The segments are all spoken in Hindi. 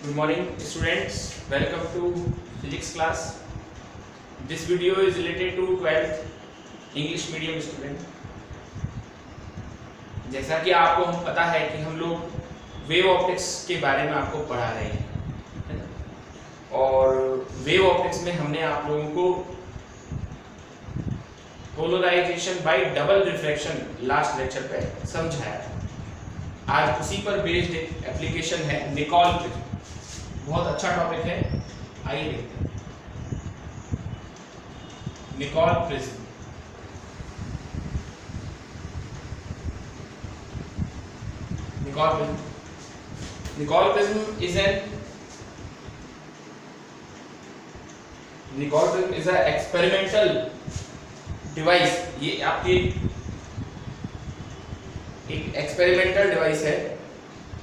Good morning students, welcome to physics class. This video is related to 12th English medium student. जैसा कि आपको हम पता है कि हम लोग वेव ऑप्टिक्स के बारे में आपको पढ़ा रहे हैं, है ना? और वेव ऑप्टिक्स में हमने आप लोगों को polarization by double refraction last lecture पे समझाया था। आज उसी पर बेस्ड एक एप्लीकेशन है निकोल प्रिज्म। बहुत अच्छा टॉपिक है, आइए देखते हैं। Nicol prism Nicol prism is an experimental device। ये आपकी एक एक्सपेरिमेंटल डिवाइस है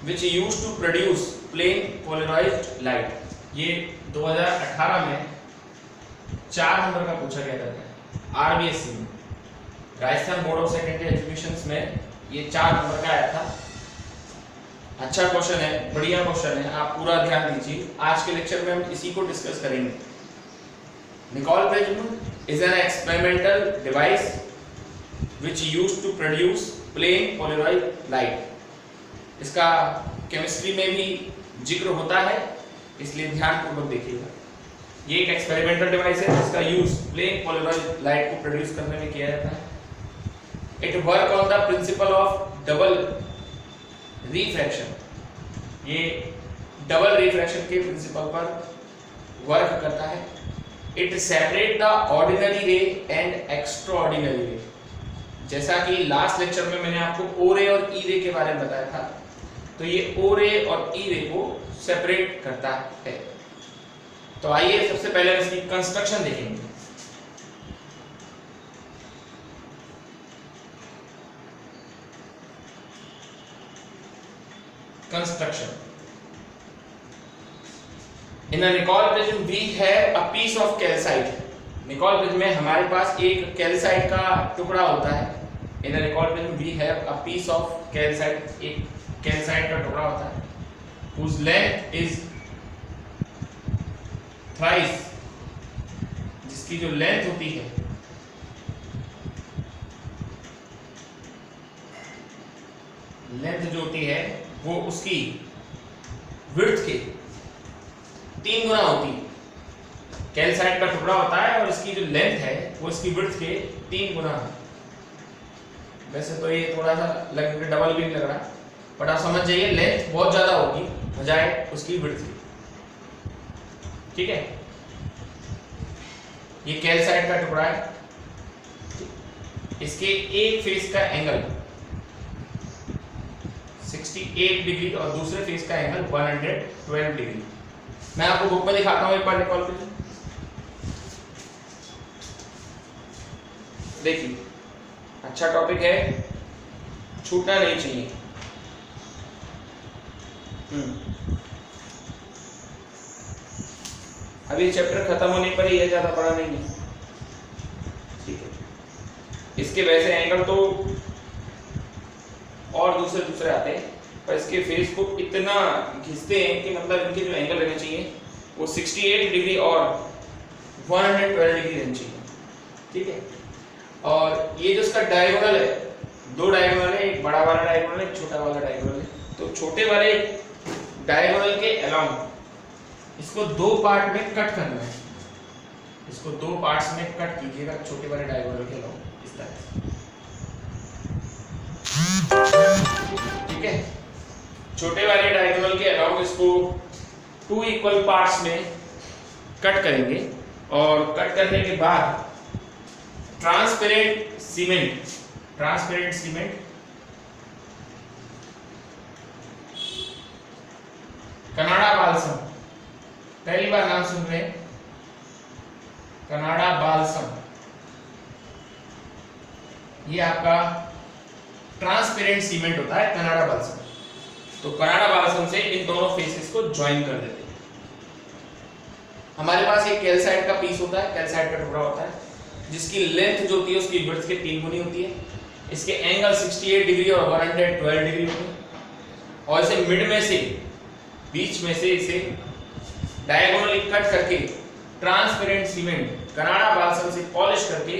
which used to produce plain polarized light। ये 2018 में 4 नंबर का पूछा गया था RBSc में, Rajasthan board of secondary education में ये 4 नंबर का आया था। अच्छा क्वेश्चन है, बढ़िया क्वेश्चन है, आप पूरा ध्यान दीजिए। आज के लेक्चर में हम इसी को डिस्कस करेंगे। Nicol prism is an experimental device which used to produce plane polarised light. इसका केमिस्ट्री में भी जिक्र होता है, इसलिए ध्यानपूर्वक देखिएगा। ये एक एक्सपेरिमेंटल डिवाइस है जिसका यूज प्लेन पोलराइज्ड लाइट को प्रोड्यूस करने में किया जाता है। It work on the principle of double refraction. ये डबल रिफ्रैक्शन के प्रिंसिपल पर वर्क करता है। इट सेपरेट द ऑर्डिनरी रे एंड एक्स्ट्राऑर्डिनरी रे। जैसा कि लास्ट लेक्चर में मैंने आपको ओ रे और ई रे के बारे में बताया था, तो ये ओ रे और ई रे को सेपरेट करता है। तो आइए सबसे पहले हम इसकी कंस्ट्रक्शन देखेंगे। Construction. In a Nicol prism we have a piece of calcite। Nicol prism में हमारे पास एक कैल्साइट का टुकड़ा होता है। In a Nicol prism we have a piece of calcite, एक कैल्साइट का टुकड़ा होता है whose length is thrice, जिसकी जो लेंथ होती है जो होती है वो उसकी विड्थ के 3 गुना होती है। कैल्साइट का टुकड़ा होता है और इसकी जो लेंथ है वो इसकी विड्थ के 3 गुना है। वैसे तो ये थोड़ा सा लगेगा, डबल भी नहीं लग रहा, बट आप समझ जाइए लेंथ बहुत ज्यादा होगी बजाय उसकी विड्थ की। ठीक है, ये कैल्साइट का टुकड़ा है। इसके एक फेस का एंगल 68 डिग्री और दूसरे फेस का एंगल 112 डिग्री। मैं आपको बुक में दिखाता हूं एक बार निकोल प्रिज्म। देखिए, अच्छा टॉपिक है, छूटना नहीं चाहिए। अभी चैप्टर खत्म होने पर ही है, ज्यादा पढ़ा नहीं है। ठीक है, इसके वैसे एंगल तो और दूसरे आते हैं, पर इसके फेस को इतना घिसते हैं कि मतलब इनके जो एंगल रहने चाहिए वो 68 डिग्री और 112 डिग्री रहने चाहिए। ठीक है, और ये जो इसका डायगोनल है, 2 डायगोनल है, एक बड़ा वाला डायगोनल है, एक छोटा वाला डायगोनल है। तो छोटे वाले डायगोनल के अलोंग इसको 2 पार्ट में कट करना है। इसको 2 पार्ट्स में कट कीजिएगा छोटे वाले डायगोनल के अलोंग, इस तरह से। ठीक है, छोटे वाले डायगोनल के अराउंड इसको 2 इक्वल पार्ट्स में कट करेंगे। और कट करने के बाद ट्रांसपेरेंट सीमेंट कनाडा बाल्सम, पहली बार नाम सुन रहे हैं, कनाडा बाल्सम। ये आपका ट्रांसपेरेंट सीमेंट होता है कनाडा बाल्सम। तो कनाडा बाल्सम से इन दोनों फेसेस को ज्वाइन कर देते हैं। हमारे पास एक कैल्साइट का पीस होता है, कैल्साइट का टुकड़ा होता है, जिसकी लेंथ जो होती है उसकी विड्थ के 3 गुनी होती है। इसके एंगल 68 डिग्री और 112 डिग्री होते हैं। और इसे मिड में से बीच में से इसे डायगोनली कट करके ट्रांसपेरेंट सीमेंट कनाडा बाल्सम से पॉलिश करके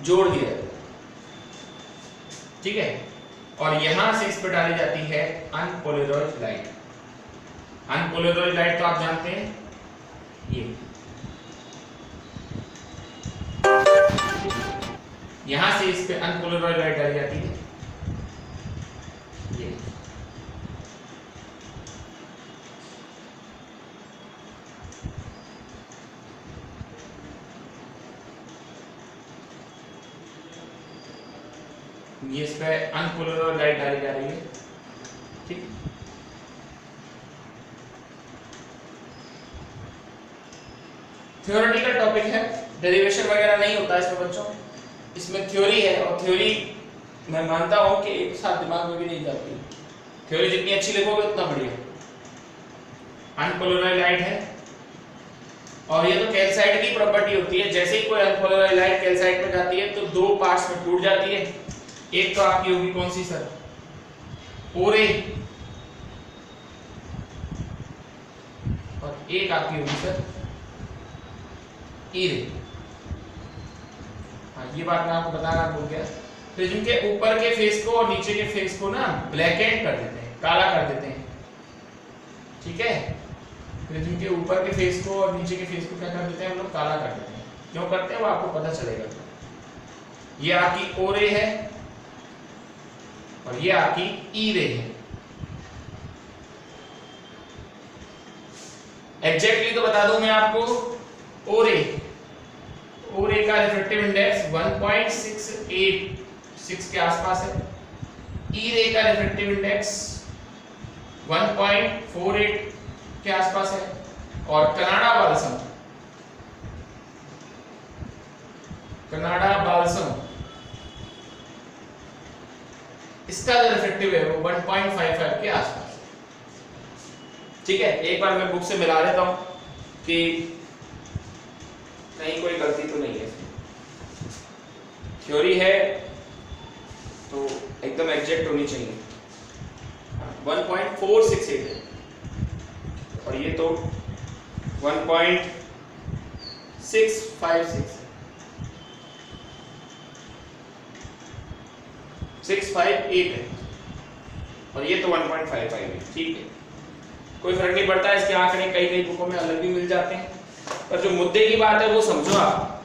जोड़ दिया जाता है, ठीक है। और यहां से इस पर डाली जाती है अनपोलराइज्ड लाइट। अनपोलराइज्ड लाइट तो आप जानते हैं, ये यहां से इस पे अनपोलराइज्ड लाइट डाली जाती है, ये इस पे अनपोलराइज्ड लाइट डाली जा रही है, ठीक। थ्योरेटिकल टॉपिक है, डेरिवेशन वगैरह नहीं होता इसमें बच्चों, इसमें थ्योरी है। और थ्योरी मैं मानता हूं कि एक साथ दिमाग में भी नहीं जाती, थ्योरी जितनी अच्छी लिखोगे उतना बढ़िया। अनपोलराइज्ड लाइट है और ये तो कैल्साइट की प्रॉपर्टी होती है, जैसे ही कोई अनपोलराइज्ड लाइट कैल्साइट में जाती है तो दो पार्ट्स में टूट जाती है। एक तो आपकी होगी कौन सी सर, ओरे, और एक आपकी होगी सर ईरे। हाँ, ये बात मैं आपको बताना भूल गया। प्रिज्म के ऊपर के फेस को और नीचे के फेस को ना ब्लैक एंड कर देते हैं, काला कर देते हैं, ठीक है। प्रिज्म के ऊपर के फेस को और नीचे के फेस को क्या कर देते हैं हम लोग, काला कर देते हैं। क्यों करते हैं वो आपको पता चलेगा। ये आपकी ओरे है और ये आपकी ईरे है। एग्जैक्टली तो बता दूं मैं आपको, ओरे का रिफ्रैक्टिव इंडेक्स 1.686 के आसपास है, ईरे का रिफ्रैक्टिव इंडेक्स 1.48 के आसपास है, और कनाडा बाल्सम इसका जो रिफ्रैक्टिव है वो 1.55 के आसपास, ठीक है। एक बार मैं बुक से मिला लेता हूं कि कहीं कोई गलती तो नहीं है। थ्योरी है तो एकदम एग्जैक्ट होनी चाहिए। 1.468 है और ये तो 1.656 है, 658 है और ये तो 1.55 है, ठीक है। कोई फर्क नहीं पड़ता, इसके आंकड़े कई बुकों में अलग भी मिल जाते हैं, पर जो मुद्दे की बात है वो समझो आप।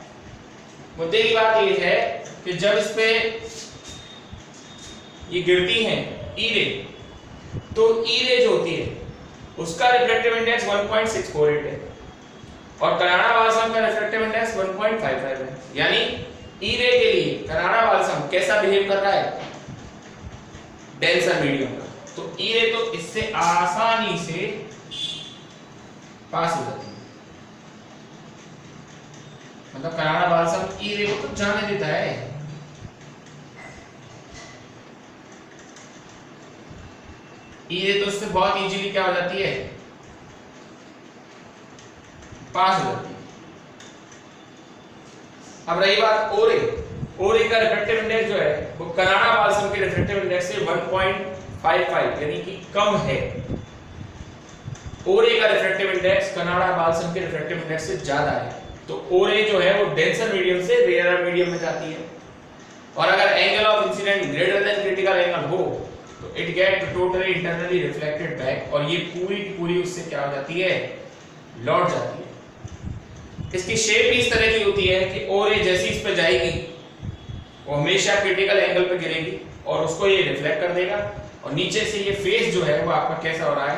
मुद्दे की बात ये है कि जब इस पे ये गिरती हैं ईरे, तो ईरे जो होती है उसका रिफ्रैक्टिव इंडेक्स 1.648 है और कनाडा बाल्सम का रिफ्रैक्टिव इंडेक्स 1.55 है। यानी ईरे के लिए कनाडा बाल्सम कैसा बिहेव कर रहा है, डेंसर मीडियम का। तो ईरे तो इससे आसानी से पास हो जाती है, मतलब कनाडा बाल्सम ईरे को तो जाने देता है। ईरे तो उससे बहुत इजीली क्या हो जाती है, पास हो जाती है। अब रही बात ओरे का रिफ्रैक्टिव इंडेक्स जो है वो कनाडा बाल्सम के रिफ्रैक्टिव इंडेक्स से 1.55 यानी कि कम है। ओरे का रिफ्रैक्टिव इंडेक्स कनाडा बाल्सम के रिफ्रैक्टिव इंडेक्स से ज्यादा है, तो ओरे जो है वो डेंसर मीडियम से रेयरर मीडियम में जाती है। और अगर angle of incident greater than critical angle हो तो it get totally internally reflected back, और ये पूरी की पूरी उससे क्या हो जाती है, लौट जाती है। इसकी शेप इस तरह की होती है कि ओरे जैसी इस पे जाएगी वो हमेशा क्रिटिकल एंगल पे गिरेगी और उसको ये रिफ्लेक्ट कर देगा, और नीचे से ये फेस जो है वो आपका कैसा हो रहा है,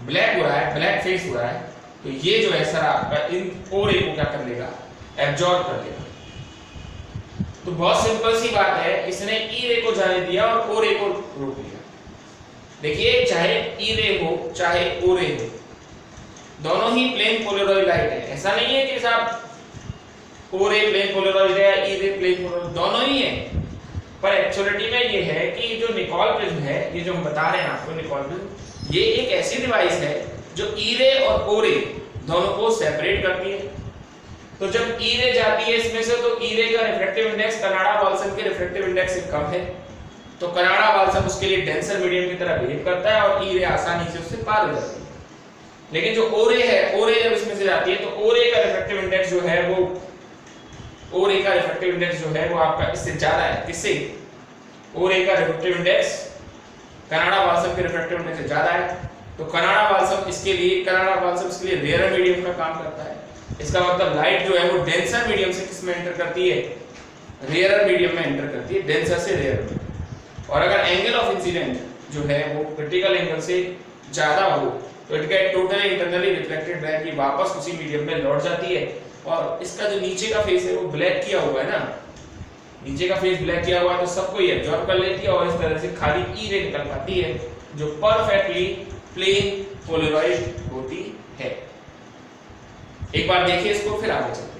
ब्लैक हो रहा है, ब्लैक फेस हो रहा है। तो ये जो है सर आपका इन ओरे को क्या कर लेगा, एब्जॉर्ब कर लेगा। तो बहुत सिंपल सी बात है, इसने ईरे को जाने दिया और ओरे को रोक लिया। देखिए चाहे ईरे हो चाहे ओरे हो, दोनों ही प्लेन पोलराइज्ड लाइट है। ऐसा नहीं है कि साहब ओरे प्लेन पोलराइज्ड है या ईरे प्लेन पोलराइज्ड, दोनों ही है। पर एक्चुअलिटी में ये है कि जो निकोल प्रिज्म है, ये जो हम बता रहे हैं आपको निकोल प्रिज्म, ये एक ऐसी डिवाइस है जो ईरे और ओरे दोनों को सेपरेट करती है। तो जब ईरे जाती है इसमें से, तो ईरे का रिफ्रैक्टिव इंडेक्स कनाडा बाल्सम के रिफ्रैक्टिव इंडेक्स से कम है, तो कनाडा बाल्सम उसके लिए डेंसर मीडियम की तरह बिहेव करता है और ई रे आसानी से उससे पार हो जाती है। लेकिन जो ओ रे है, ओ रे जब इसमें से जाती है तो ओ रे का रिफ्रैक्टिव इंडेक्स जो है वो आपका इससे ज्यादा है। किससे? ओ रे का रिफ्रैक्टिव इंडेक्स कनाडा बाल्सम के रिफ्रैक्टिव इंडेक्स से ज्यादा है। तो कनाडा बाल्सम इसके लिए रेयर मीडियम का काम करता है। इसका मतलब लाइट जो है वो डेंसर मीडियम से किस में एंटर करती है? रेयर मीडियम में एंटर करती है, डेंसर से रेयर में। और अगर एंगल ऑफ इंसिडेंट जो है वो क्रिटिकल एंगल से ज्यादा हो तो it get totally internally reflected back, की वापस उसी मीडियम में लौट जाती है। और इसका जो नीचे का फेस है वो ब्लैक किया हुआ है ना, नीचे का फेस ब्लैक किया हुआ है तो सबको ये एब्जॉर्ब कर लेती है और इस तरह से खाली ई रे निकल पाती है जो परफेक्टली प्लेन पोलराइज्ड होती है। एक बार देखिए इसको, फिर आगे चलते हैं।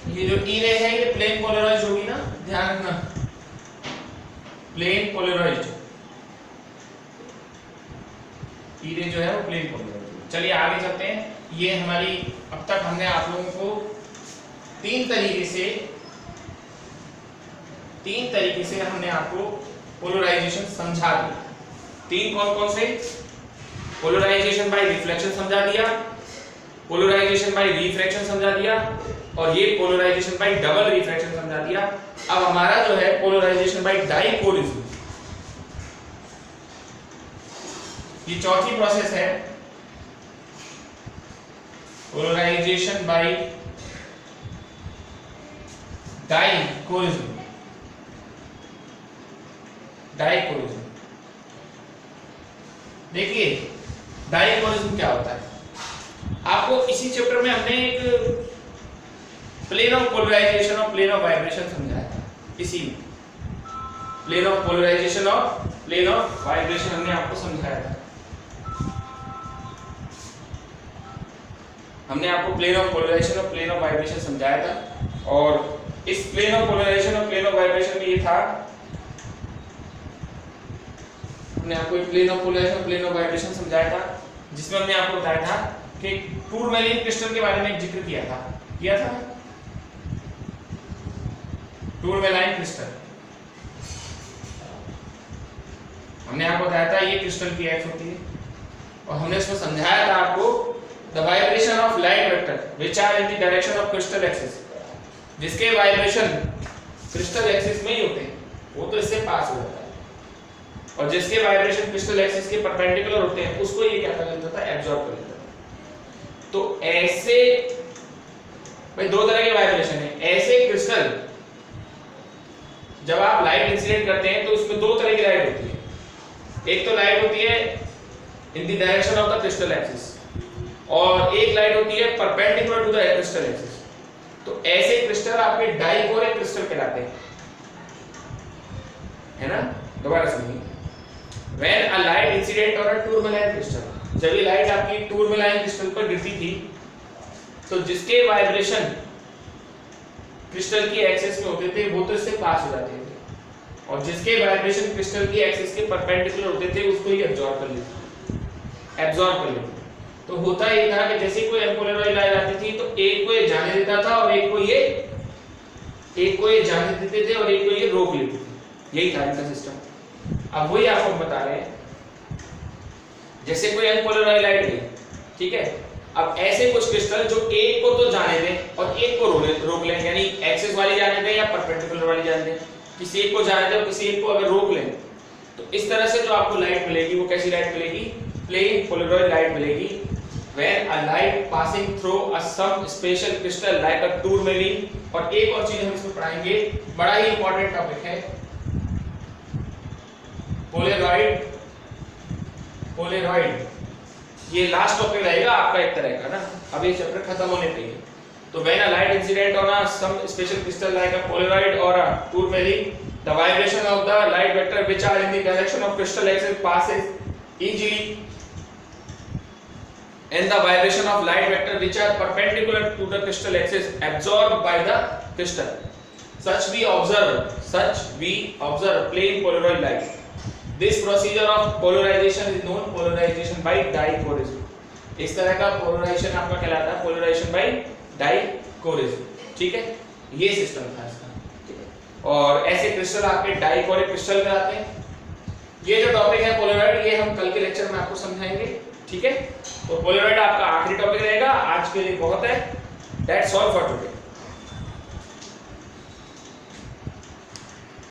ये जो ई रे है ये प्लेन पोलराइज्ड होगी ना, ध्यान रखना, प्लेन पोलराइज्ड ई रे जो है वो प्लेन पोलराइज्ड। चलिए आगे चलते हैं। ये हमारी अब तक हमने आप लोगों को तीन तरीके से हमने आपको पोलराइजेशन समझा दिया। तीन कौन कौन से? पोलराइजेशन बाय रिफ्लेक्शन समझा दिया, पोलराइजेशन बाय रिफ्रैक्शन समझा दिया और ये पोलराइजेशन बाय डबल रिफ्रैक्शन समझा दिया। अब हमारा जो है पोलराइजेशन बाय डाइपोलिज्म, ये चौथी प्रोसेस है। Polarisation by dipolism. देखिए डाइपोलिज्म क्या होता है, आपको इसी चैप्टर में हमने एक प्लेन ऑफ पोलराइजेशन और प्लेन ऑफ वाइब्रेशन समझाया था। इसी प्लेन ऑफ पोलराइजेशन और प्लेन ऑफ वाइब्रेशन हमने आपको समझाया था। हमने आपको प्लेन ऑफ पोलराइजेशन और प्लेन ऑफ वाइब्रेशन समझाया था और इस प्लेन ऑफ पोलराइजेशन और प्लेन ऑफ वाइब्रेशन में ये था, हमने आपको एक प्लेन ऑफ पोलराइजेशन और प्लेन ऑफ वाइब्रेशन समझाया था जिसमें हमने आपको बताया था कि टूरमैलिन क्रिस्टल के बारे में एक जिक्र किया था टूरमैलाइन क्रिस्टल। हमने आपको बताया था ये क्रिस्टल की एक्स होती है और हमने इसमें समझाया था आपको the vibration of light vector which are in the direction of crystal axis, जिसके वाइब्रेशन क्रिस्टल एक्सिस में ही होते हैं, वो तो इससे पास हो जाता है, और जिसके वाइब्रेशन क्रिस्टल एक्सिस के परपेंडिकुलर होते हैं उसको ये क्या कर लेता था? एब्जॉर्ब कर लेता था। तो ऐसे भाई दो तरह के वाइब्रेशन है। ऐसे क्रिस्टल जब आप लाइट इंसिडेंट करते हैं तो उसमें दो तरह की लाइट होती है। एक तो लाइट होती है in the direction of the crystal axis और एक लाइट होती है perpendicular to the crystal axis. तो ऐसे क्रिस्टल आपके डाइकोरिक क्रिस्टल कहलाते हैं, है ना? दोबारा सुनिए। When a light incident on a tourmaline crystal, जब ये लाइट आपकी टूरमैलाइन क्रिस्टल पर गिरती थी तो जिसके वाइब्रेशन क्रिस्टल की एक्सिस में होते थे वो तो इससे पास हो जाते थे और जिसके वाइब्रेशन क्रिस्टल की एक्सिस के परपेंडिकुलर होते थे उसको ही एब्जॉर्ब कर लेते। तो होता ये था कि जैसे कोई एम्पोलराइज लाइट आती थी तो एक को ये जाने देता था और एक को ये जाने देते थे और एक को ये रोक लेते थे। यही था इनका सिस्टम। अब वही आपको बता रहे हैं, जैसे कोई अनपोलराइज्ड लाइट गई, ठीक है, अब ऐसे कुछ क्रिस्टल जो एक को तो जाने दें और एक को रोक लें, यानी एक्सिस वाली जाने दें या परपेंडिकुलर वाली जाने दें, किसी एक को जाने दें और किसी एक को अगर रोक लें तो इस तरह से जो आपको लाइट मिलेगी वो कैसी लाइट मिलेगी? प्लेन पोलराइज्ड लाइट मिलेगी। when a light passing through a some special crystal like a tourmaline। और एक और चीज हम इसमें पढ़ाएंगे, बड़ा ही इंपॉर्टेंट टॉपिक है, पोलेरॉइड। ये लास्ट टॉपिक रहेगा आपका एक तरह का ना, अब ये चैप्टर खत्म होने पे है। तो when a light incident on a some special crystal like a polaroid or a tourmaline, the vibration of the light vector which are in the direction of crystal axis passes easily, and the vibration of light vector which are perpendicular to the crystal axis absorbed by the crystal. Such we observe plain polaroid light. This procedure of polarization is known polarization by dichroism। इस तरह का पोलराइजेशन आपका कहलाता है पोलराइजेशन बाय डाइकोरिज्म। ठीक है, ये सिस्टम था इसका। ठीक है, और ऐसे क्रिस्टल आपके डाइकोरिक क्रिस्टल में आते हैं। ये जो टॉपिक है पोलराइड, ये हम कल के लेक्चर में आपको समझाएंगे। ठीक है, तो पोलराइड आपका आखिरी टॉपिक रहेगा। आज के लिए बहुत है। That's all for today.